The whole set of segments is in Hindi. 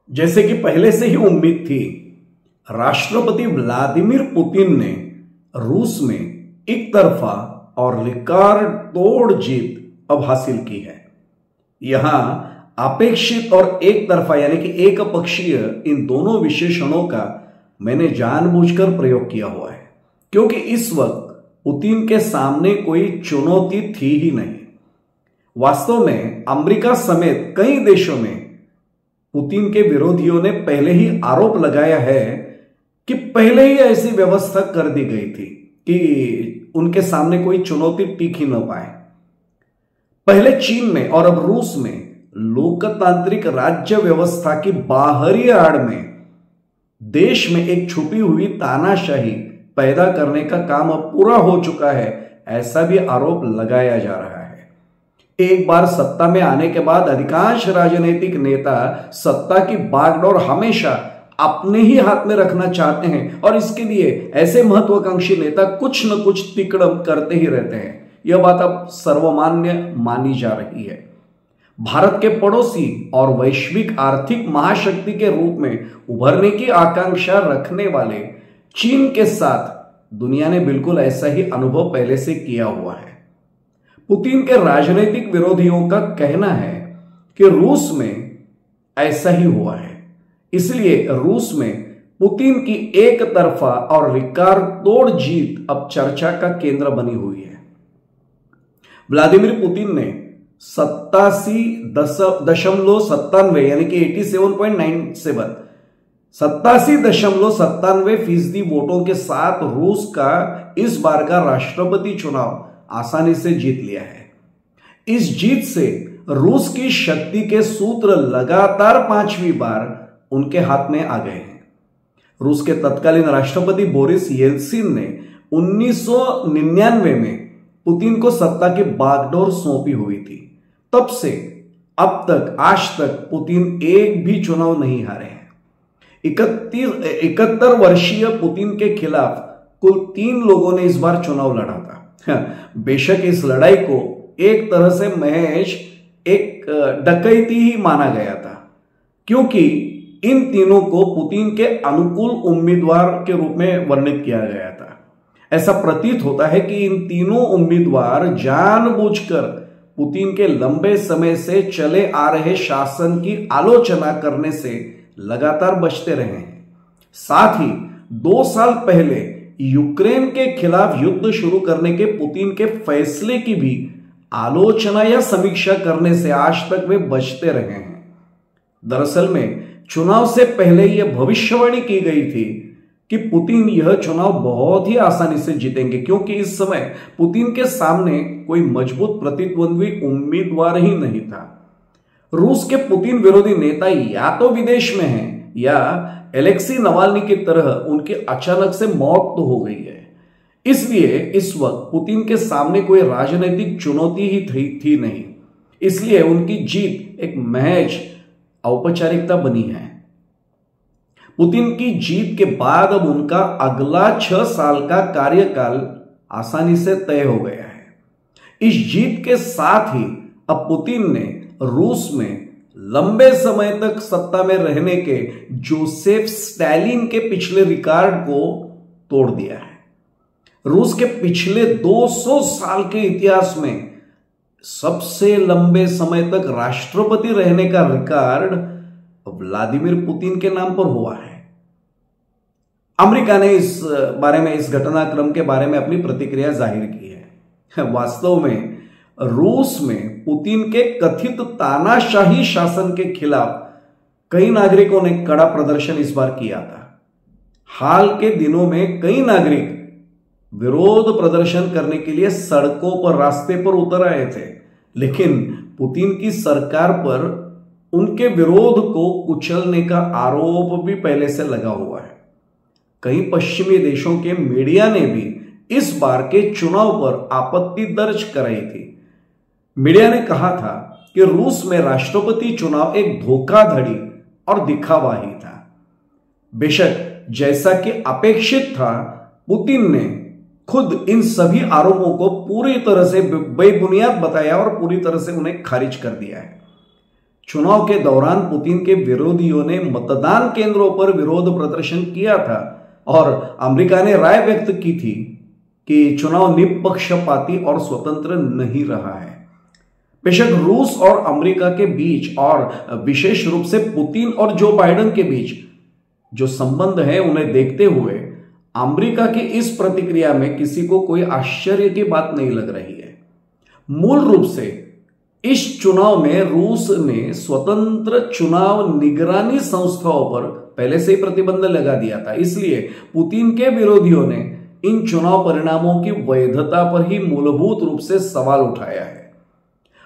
जैसे कि पहले से ही उम्मीद थी, राष्ट्रपति व्लादिमीर पुतिन ने रूस में एक तरफा और रिकॉर्ड तोड़ जीत अब हासिल की है। यहां अपेक्षित और एक तरफा यानी कि एक पक्षीय इन दोनों विशेषणों का मैंने जानबूझकर प्रयोग किया हुआ है, क्योंकि इस वक्त पुतिन के सामने कोई चुनौती थी ही नहीं। वास्तव में अमेरिका समेत कई देशों में पुतिन के विरोधियों ने पहले ही आरोप लगाया है कि पहले ही ऐसी व्यवस्था कर दी गई थी कि उनके सामने कोई चुनौती टिक ही न पाए। पहले चीन में और अब रूस में लोकतांत्रिक राज्य व्यवस्था की बाहरी आड़ में देश में एक छुपी हुई तानाशाही पैदा करने का काम अब पूरा हो चुका है, ऐसा भी आरोप लगाया जा रहा है। एक बार सत्ता में आने के बाद अधिकांश राजनीतिक नेता सत्ता की बागडोर हमेशा अपने ही हाथ में रखना चाहते हैं और इसके लिए ऐसे महत्वाकांक्षी नेता कुछ न कुछ तिकड़म करते ही रहते हैं। यह बात अब सर्वमान्य मानी जा रही है। भारत के पड़ोसी और वैश्विक आर्थिक महाशक्ति के रूप में उभरने की आकांक्षा रखने वाले चीन के साथ दुनिया ने बिल्कुल ऐसा ही अनुभव पहले से किया हुआ है। पुतिन के राजनीतिक विरोधियों का कहना है कि रूस में ऐसा ही हुआ है, इसलिए रूस में पुतिन की एक तरफा और रिकॉर्ड तोड़ जीत अब चर्चा का केंद्र बनी हुई है। व्लादिमीर पुतिन ने 87.97 यानी कि 87.97% वोटों के साथ रूस का इस बार का राष्ट्रपति चुनाव आसानी से जीत लिया है। इस जीत से रूस की शक्ति के सूत्र लगातार 5वीं बार उनके हाथ में आ गए हैं। रूस के तत्कालीन राष्ट्रपति बोरिस येल्सिन ने 1999 में पुतिन को सत्ता की बागडोर सौंपी हुई थी। तब से अब तक आज तक पुतिन एक भी चुनाव नहीं हारे हैं। 71 वर्षीय पुतिन के खिलाफ कुल 3 लोगों ने इस बार चुनाव लड़ा था। बेशक इस लड़ाई को एक तरह से महज एक डकैती ही माना गया था, क्योंकि इन तीनों को पुतिन के अनुकूल उम्मीदवार के रूप में वर्णित किया गया था। ऐसा प्रतीत होता है कि इन तीनों उम्मीदवार जानबूझकर पुतिन के लंबे समय से चले आ रहे शासन की आलोचना करने से लगातार बचते रहे हैं। साथ ही 2 साल पहले यूक्रेन के खिलाफ युद्ध शुरू करने के पुतिन के फैसले की भी आलोचना या समीक्षा करने से आज तक वे बचते रहे हैं। दरअसल में चुनाव से पहले यह भविष्यवाणी की गई थी कि पुतिन यह चुनाव बहुत ही आसानी से जीतेंगे, क्योंकि इस समय पुतिन के सामने कोई मजबूत प्रतिद्वंद्वी उम्मीदवार ही नहीं था। रूस के पुतिन विरोधी नेता या तो विदेश में हैं या एलेक्सी नवाल्नी की तरह उनकी अचानक से मौत तो हो गई है। इसलिए इस वक्त पुतिन के सामने कोई राजनीतिक चुनौती ही थी नहीं। इसलिए उनकी जीत एक महज औपचारिकता बनी है। पुतिन की जीत के बाद अब उनका अगला 6 साल का कार्यकाल आसानी से तय हो गया है। इस जीत के साथ ही अब पुतिन ने रूस में लंबे समय तक सत्ता में रहने के जोसेफ स्टालिन के पिछले रिकॉर्ड को तोड़ दिया है। रूस के पिछले 200 साल के इतिहास में सबसे लंबे समय तक राष्ट्रपति रहने का रिकॉर्ड व्लादिमीर पुतिन के नाम पर हुआ है। अमेरिका ने इस बारे में, इस घटनाक्रम के बारे में अपनी प्रतिक्रिया जाहिर की है। वास्तव में रूस में पुतिन के कथित तानाशाही शासन के खिलाफ कई नागरिकों ने कड़ा प्रदर्शन इस बार किया था। हाल के दिनों में कई नागरिक विरोध प्रदर्शन करने के लिए सड़कों पर, रास्ते पर उतर आए थे, लेकिन पुतिन की सरकार पर उनके विरोध को कुचलने का आरोप भी पहले से लगा हुआ है। कई पश्चिमी देशों के मीडिया ने भी इस बार के चुनाव पर आपत्ति दर्ज कराई थी। मीडिया ने कहा था कि रूस में राष्ट्रपति चुनाव एक धोखाधड़ी और दिखावा ही था। बेशक जैसा कि अपेक्षित था, पुतिन ने खुद इन सभी आरोपों को पूरी तरह से बेबुनियाद बताया और पूरी तरह से उन्हें खारिज कर दिया है। चुनाव के दौरान पुतिन के विरोधियों ने मतदान केंद्रों पर विरोध प्रदर्शन किया था और अमेरिका ने राय व्यक्त की थी कि चुनाव निष्पक्षपाती और स्वतंत्र नहीं रहा है। बेशक रूस और अमेरिका के बीच और विशेष रूप से पुतिन और जो बाइडेन के बीच जो संबंध है उन्हें देखते हुए अमेरिका की इस प्रतिक्रिया में किसी को कोई आश्चर्य की बात नहीं लग रही है। मूल रूप से इस चुनाव में रूस ने स्वतंत्र चुनाव निगरानी संस्थाओं पर पहले से ही प्रतिबंध लगा दिया था, इसलिए पुतिन के विरोधियों ने इन चुनाव परिणामों की वैधता पर ही मूलभूत रूप से सवाल उठाया है।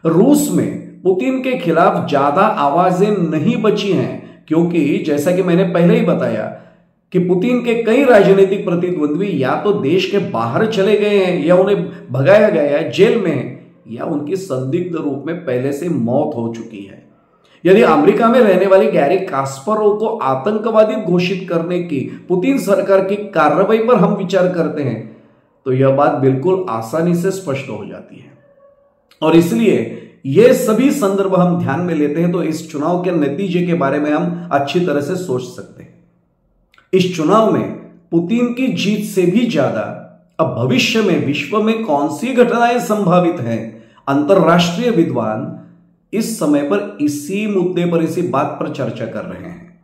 रूस में पुतिन के खिलाफ ज्यादा आवाजें नहीं बची हैं क्योंकि जैसा कि मैंने पहले ही बताया कि पुतिन के कई राजनीतिक प्रतिद्वंद्वी या तो देश के बाहर चले गए हैं या उन्हें भगाया गया है, जेल में है या उनकी संदिग्ध रूप में पहले से मौत हो चुकी है। यदि अमेरिका में रहने वाली गैरी कास्परोव को आतंकवादी घोषित करने की पुतिन सरकार की कार्रवाई पर हम विचार करते हैं तो यह बात बिल्कुल आसानी से स्पष्ट हो जाती है। और इसलिए ये सभी संदर्भ हम ध्यान में लेते हैं तो इस चुनाव के नतीजे के बारे में हम अच्छी तरह से सोच सकते हैं। इस चुनाव में पुतिन की जीत से भी ज्यादा अब भविष्य में विश्व में कौन सी घटनाएं संभावित हैं, अंतरराष्ट्रीय विद्वान इस समय पर इसी मुद्दे पर, इसी बात पर चर्चा कर रहे हैं।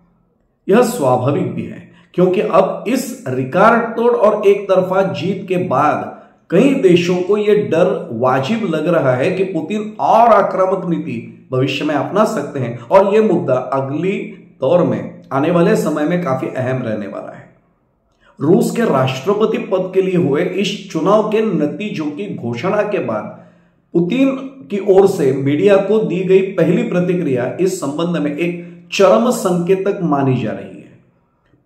यह स्वाभाविक भी है क्योंकि अब इस रिकॉर्ड तोड़ और एक तरफा जीत के बाद कई देशों को यह डर वाजिब लग रहा है कि पुतिन और आक्रामक नीति भविष्य में अपना सकते हैं और यह मुद्दा अगली दौर में आने वाले समय में काफी अहम रहने वाला है। रूस के राष्ट्रपति पद के लिए हुए इस चुनाव के नतीजों की घोषणा के बाद पुतिन की ओर से मीडिया को दी गई पहली प्रतिक्रिया इस संबंध में एक चरम संकेतक मानी जा रही है।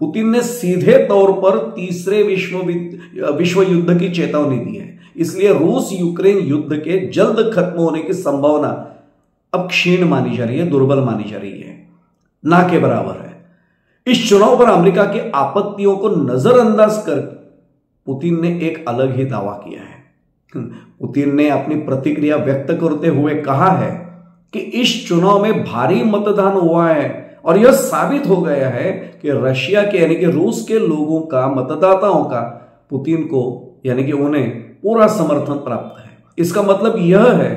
पुतिन ने सीधे तौर पर तीसरे विश्व युद्ध की चेतावनी दी है, इसलिए रूस यूक्रेन युद्ध के जल्द खत्म होने की संभावना अब क्षीण मानी जा रही है, दुर्बल मानी जा रही है, ना के बराबर है। इस चुनाव पर अमेरिका की आपत्तियों को नजरअंदाज कर पुतिन ने एक अलग ही दावा किया है। पुतिन ने अपनी प्रतिक्रिया व्यक्त करते हुए कहा है कि इस चुनाव में भारी मतदान हुआ है और यह साबित हो गया है कि रशिया के यानी कि रूस के लोगों का, मतदाताओं का पुतिन को यानी कि उन्हें पूरा समर्थन प्राप्त है। इसका मतलब यह है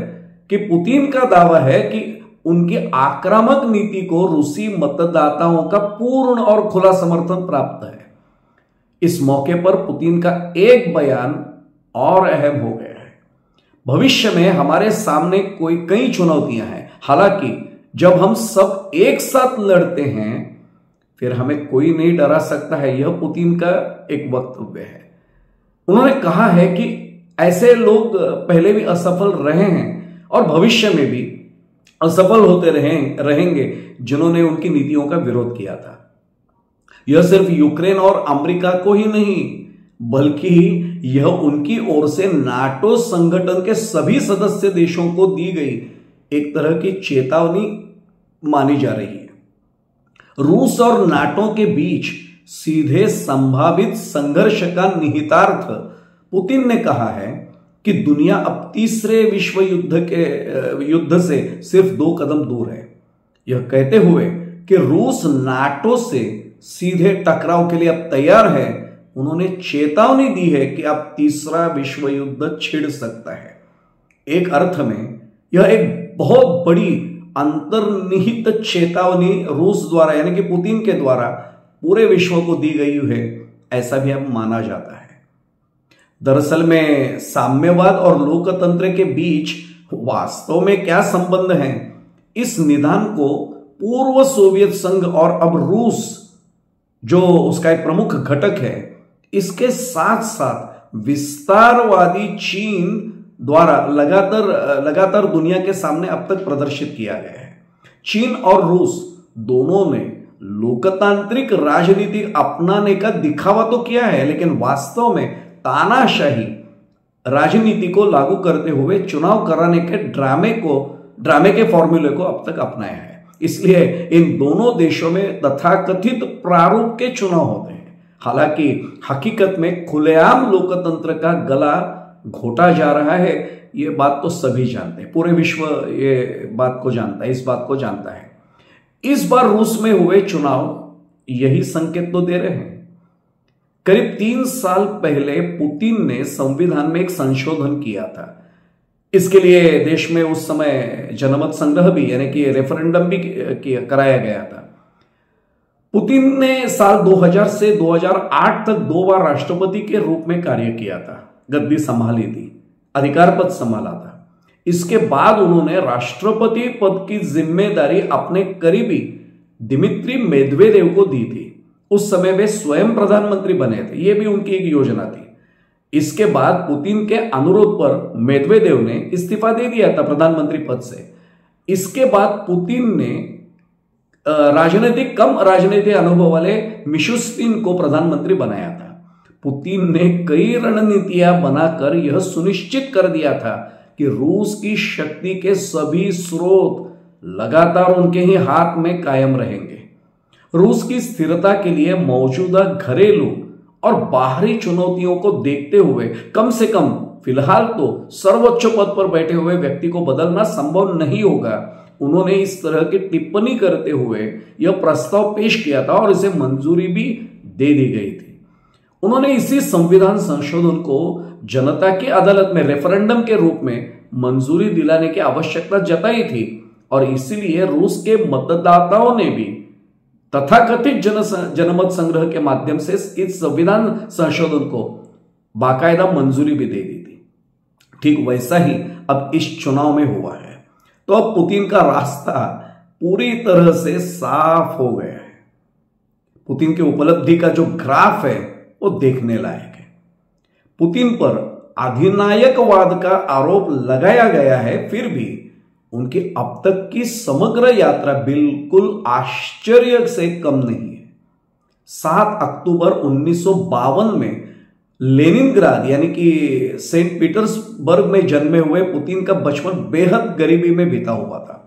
कि पुतिन का दावा है कि उनकी आक्रामक नीति को रूसी मतदाताओं का पूर्ण और खुला समर्थन प्राप्त है। इस मौके पर पुतिन का एक बयान और अहम हो गया है। भविष्य में हमारे सामने कई चुनौतियां हैं, हालांकि जब हम सब एक साथ लड़ते हैं फिर हमें कोई नहीं डरा सकता है, यह पुतिन का एक वक्तव्य है। उन्होंने कहा है कि ऐसे लोग पहले भी असफल रहे हैं और भविष्य में भी असफल होते रहेंगे जिन्होंने उनकी नीतियों का विरोध किया था। यह सिर्फ यूक्रेन और अमेरिका को ही नहीं बल्कि यह उनकी ओर से नाटो संगठन के सभी सदस्य देशों को दी गई एक तरह की चेतावनी मानी जा रही है। रूस और नाटो के बीच सीधे संभावित संघर्ष का निहितार्थ पुतिन ने कहा है कि दुनिया अब तीसरे विश्व युद्ध से सिर्फ 2 कदम दूर है। यह कहते हुए कि रूस नाटो से सीधे टकराव के लिए अब तैयार है, उन्होंने चेतावनी दी है कि अब तीसरा विश्व युद्ध छिड़ सकता है। एक अर्थ में यह एक बहुत बड़ी अंतर्निहित चेतावनी रूस द्वारा यानी कि पुतिन के द्वारा पूरे विश्व को दी गई है, ऐसा भी अब माना जाता है। दरअसल में साम्यवाद और लोकतंत्र के बीच वास्तव में क्या संबंध है, इस निदान को पूर्व सोवियत संघ और अब रूस जो उसका एक प्रमुख घटक है, इसके साथ साथ विस्तारवादी चीन द्वारा लगातार दुनिया के सामने अब तक प्रदर्शित किया गया है। चीन और रूस दोनों ने लोकतांत्रिक राजनीति अपनाने का दिखावा तो किया है, लेकिन वास्तव में तानाशाही राजनीति को लागू करते हुए चुनाव कराने के ड्रामे के फॉर्मूले को अब तक अपनाया है। इसलिए इन दोनों देशों में तथाकथित प्रारूप के चुनाव होते हैं। हालांकि हकीकत में खुलेआम लोकतंत्र का गला घोटा जा रहा है, ये बात तो सभी जानते हैं, पूरे विश्व ये बात को जानता है, इस बात को जानता है। इस बार रूस में हुए चुनाव यही संकेत तो दे रहे हैं। करीब 3 साल पहले पुतिन ने संविधान में एक संशोधन किया था। इसके लिए देश में उस समय जनमत संग्रह भी यानी कि रेफरेंडम भी कराया गया था। पुतिन ने साल 2000 से 2008 तक 2 बार राष्ट्रपति के रूप में कार्य किया था, गद्दी संभाली थी, अधिकार पद संभाला था। इसके बाद उन्होंने राष्ट्रपति पद की जिम्मेदारी अपने करीबी दिमित्री मेदवेदेव को दी थी। उस समय वे स्वयं प्रधानमंत्री बने थे, यह भी उनकी एक योजना थी। इसके बाद पुतिन के अनुरोध पर मेदवेदेव ने इस्तीफा दे दिया था प्रधानमंत्री पद से। इसके बाद पुतिन ने कम राजनीतिक अनुभव वाले मिशुस्तिन को प्रधानमंत्री बनाया था। पुतिन ने कई रणनीतियां बनाकर यह सुनिश्चित कर दिया था कि रूस की शक्ति के सभी स्रोत लगातार उनके ही हाथ में कायम रहेंगे। रूस की स्थिरता के लिए मौजूदा घरेलू और बाहरी चुनौतियों को देखते हुए कम से कम फिलहाल तो सर्वोच्च पद पर बैठे हुए व्यक्ति को बदलना संभव नहीं होगा। उन्होंने इस तरह की टिप्पणी करते हुए यह प्रस्ताव पेश किया था और इसे मंजूरी भी दे दी गई थी। उन्होंने इसी संविधान संशोधन को जनता की अदालत में रेफरेंडम के रूप में मंजूरी दिलाने की आवश्यकता जताई थी और इसीलिए रूस के मतदाताओं ने भी तथाकथित जनमत संग्रह के माध्यम से इस संविधान संशोधन को बाकायदा मंजूरी भी दे दी थी। ठीक वैसा ही अब इस चुनाव में हुआ है। तो अब पुतिन का रास्ता पूरी तरह से साफ हो गया है। पुतिन की उपलब्धि का जो ग्राफ है वो देखने लायक है। पुतिन पर अधिनायकवाद का आरोप लगाया गया है, फिर भी उनकी अब तक की समग्र यात्रा बिल्कुल आश्चर्य से कम नहीं है। 7 अक्टूबर 1952 में लेनिनग्राद यानी कि सेंट पीटर्सबर्ग में जन्मे हुए पुतिन का बचपन बेहद गरीबी में बीता हुआ था।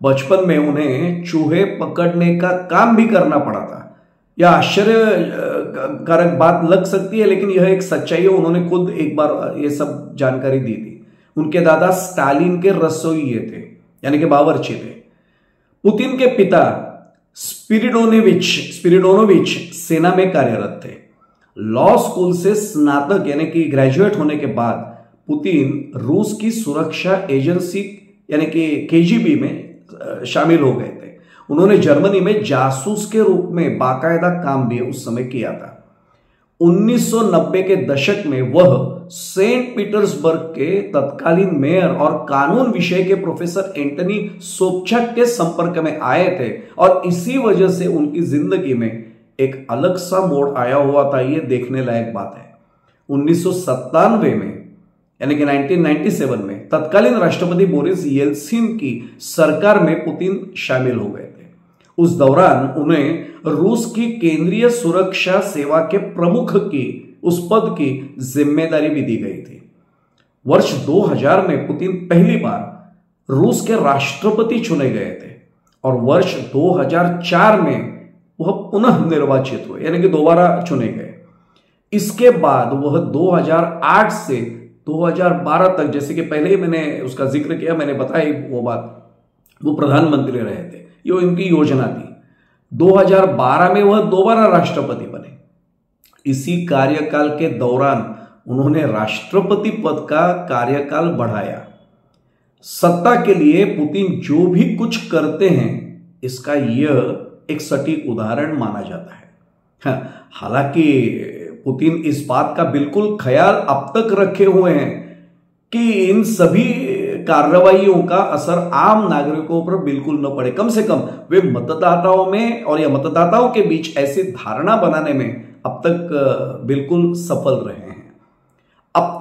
बचपन में उन्हें चूहे पकड़ने का काम भी करना पड़ा था। यह आश्चर्यकारक बात लग सकती है, लेकिन यह एक सच्चाई है। उन्होंने खुद एक बार यह सब जानकारी दी थी। उनके दादा स्टालिन के रसोइये थे, यानी कि बावर्ची थे। पुतिन के पिता स्पिरिडोनोविच सेना में कार्यरत थे। लॉ स्कूल से स्नातक यानी कि ग्रेजुएट होने के बाद पुतिन रूस की सुरक्षा एजेंसी यानी कि केजीबी में शामिल हो गए थे। उन्होंने जर्मनी में जासूस के रूप में बाकायदा काम भी उस समय किया था। 1990 के दशक में वह सेंट पीटर्सबर्ग के तत्कालीन मेयर और कानून विषय के प्रोफेसर एंटनी सोबचक के संपर्क में आए थे और इसी वजह से उनकी जिंदगी में एक अलग सा मोड़ आया हुआ था। यह देखने लायक बात है। 1997 में यानी कि 1997 में तत्कालीन राष्ट्रपति बोरिस येल्सिन की सरकार में पुतिन शामिल हो गए थे। उस दौरान उन्हें रूस की केंद्रीय सुरक्षा सेवा के प्रमुख की उस पद की जिम्मेदारी भी दी गई थी। वर्ष 2000 में पुतिन पहली बार रूस के राष्ट्रपति चुने गए थे और वर्ष 2004 में वह पुनः निर्वाचित हुए यानी कि दोबारा चुने गए। इसके बाद वह 2008 से 2012 तक, जैसे कि पहले ही मैंने उसका जिक्र किया, मैंने बताई वो बात, वो प्रधानमंत्री रहे थे। ये उनकी योजना थी। 2012 में वह दोबारा राष्ट्रपति बने। इसी कार्यकाल के दौरान उन्होंने राष्ट्रपति पद का कार्यकाल बढ़ाया। सत्ता के लिए पुतिन जो भी कुछ करते हैं इसका यह एक सटीक उदाहरण माना जाता है। हालांकि पुतिन इस बात का बिल्कुल ख्याल अब तक रखे हुए हैं कि इन सभी कार्रवाइयों का असर आम नागरिकों पर बिल्कुल न पड़े। कम से कम वे मतदाताओं में और या मतदाताओं के बीच ऐसी धारणा बनाने में अब तक बिल्कुल सफल रहे हैं। अब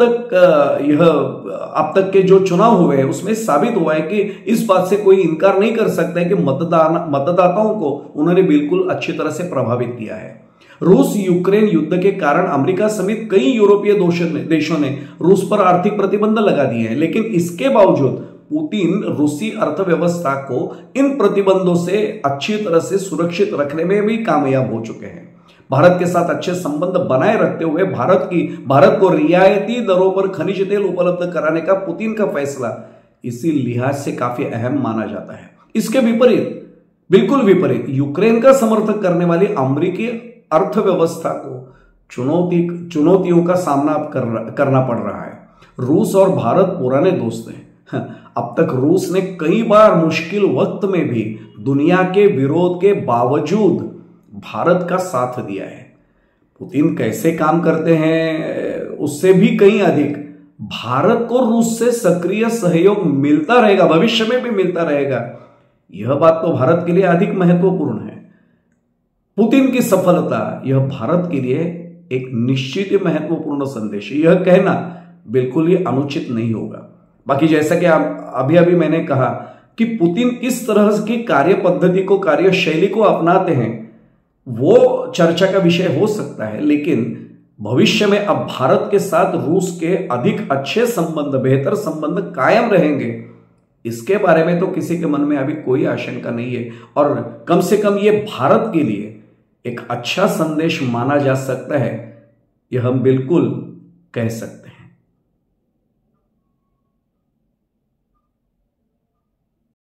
तक के जो चुनाव हुए हैं उसमें साबित हुआ है कि इस बात से कोई इनकार नहीं कर सकता है कि मतदाताओं को उन्होंने बिल्कुल अच्छी तरह से प्रभावित किया है। रूस यूक्रेन युद्ध के कारण अमेरिका समेत कई यूरोपीय देशों ने रूस पर आर्थिक प्रतिबंध लगा दिए हैं, लेकिन इसके बावजूद पुतिन रूसी अर्थव्यवस्था को इन प्रतिबंधों से अच्छी तरह से सुरक्षित रखने में भी कामयाब हो चुके हैं। भारत के साथ अच्छे संबंध बनाए रखते हुए भारत को रियायती दरों पर खनिज तेल उपलब्ध कराने का पुतिन का फैसला इसी लिहाज से काफी अहम माना जाता है। इसके विपरीत, बिल्कुल विपरीत, यूक्रेन का समर्थन करने वाली अमेरिकी अर्थव्यवस्था को चुनौतियों का सामना करना पड़ रहा है। रूस और भारत पुराने दोस्त हैं। अब तक रूस ने कई बार मुश्किल वक्त में भी दुनिया के विरोध के बावजूद भारत का साथ दिया है। पुतिन कैसे काम करते हैं उससे भी कहीं अधिक भारत को रूस से सक्रिय सहयोग मिलता रहेगा, भविष्य में भी मिलता रहेगा। यह बात तो भारत के लिए अधिक महत्वपूर्ण है। पुतिन की सफलता यह भारत के लिए एक निश्चित ही महत्वपूर्ण संदेश है। यह कहना बिल्कुल ही अनुचित नहीं होगा। बाकी जैसा कि अभी मैंने कहा कि पुतिन किस तरह की कार्य पद्धति को, कार्यशैली को अपनाते हैं, वो चर्चा का विषय हो सकता है, लेकिन भविष्य में अब भारत के साथ रूस के अधिक अच्छे संबंध, बेहतर संबंध कायम रहेंगे, इसके बारे में तो किसी के मन में अभी कोई आशंका नहीं है। और कम से कम ये भारत के लिए एक अच्छा संदेश माना जा सकता है, यह हम बिल्कुल कह सकते हैं।